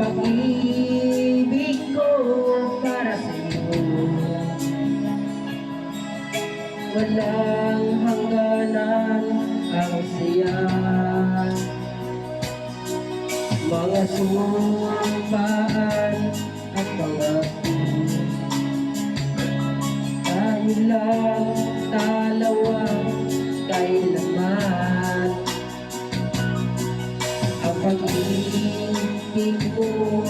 pag-ibig ko para sa'yo walang hangganan ang siya. Mga sumpaan at pangako tayo lang dalawa kailanman. Ang pag-ibig mo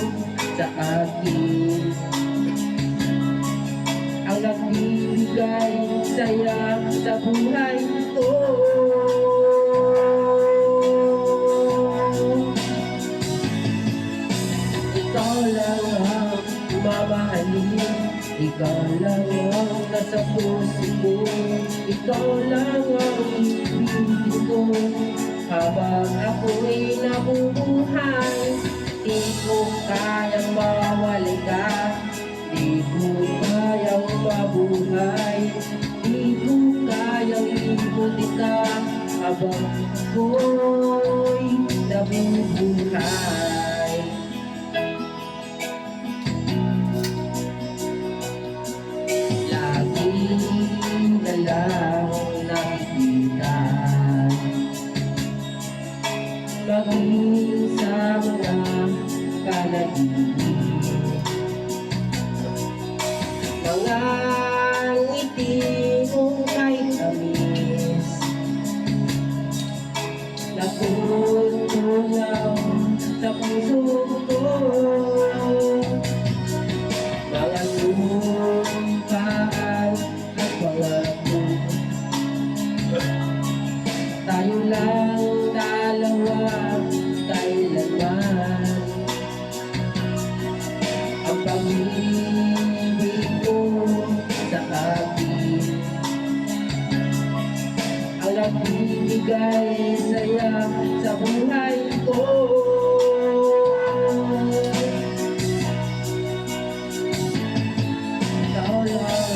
sa akin ang nagbibigay saya sa buhay ko. Ikaw lang ang mamahalin, ikaw lang ang nasa puso ko, ikaw lang ang ibig ko. Habang ako'y nabubuhay, di ko kayang mawalay ka, di ko kayang mabuhay, di ko kayang ikutin ka habang ako'y nabubuhay. Lagi na lang nakikita maging sa mga panaginip, mga ngiti mong kay tamis, natutunaw sa puso ko. Mga sumpaan at pangako tayo lang dalawa kailanman. Ang pag-ibig mo sa akin ang nagbibigay saya sa buhay ko. Ikaw lang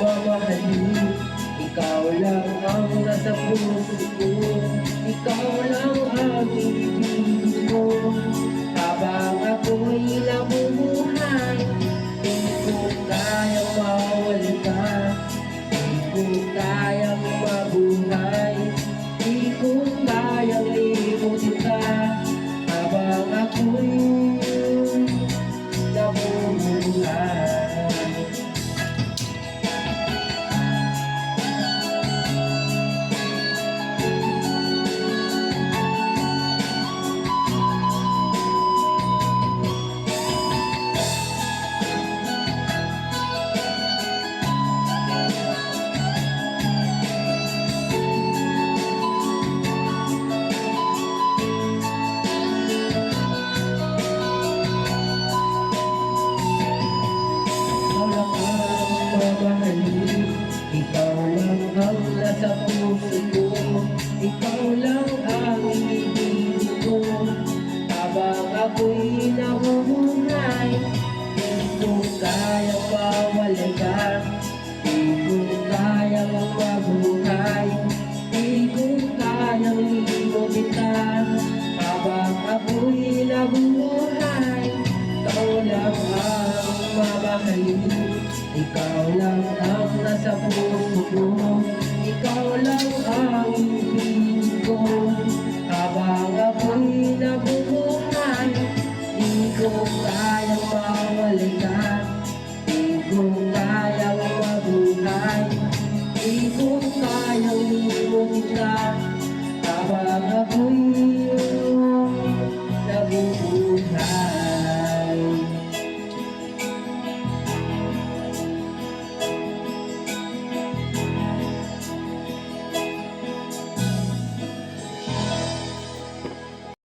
mamahalin, ikaw lang ang nasa puso ko, ikaw lang ang ibig ko. Habang ako'y nabubuhay, di ko kayang mawala ka, di ko kayang mabuhay, di ko kayang limutin ka. Habang ako'y nabubuhay. Ikaw lang ang nasa puso ko, ikaw lang ang ibig ko. Habang ako'y nabubuhay, di ko kayang mawalay ka, di ko kayang mabuhay, di ko kayang limutin ka. Habang ako'y nabubuhay, ikaw lang ang mamahalin, ikaw lang ang nasa puso ko, ikaw lang ang ibig ko. Habang ako'y nabubuhay, di ko kayang mawalay ka, di ko kayang mabuhay, di ko kayang limutin ka. Habang ako'y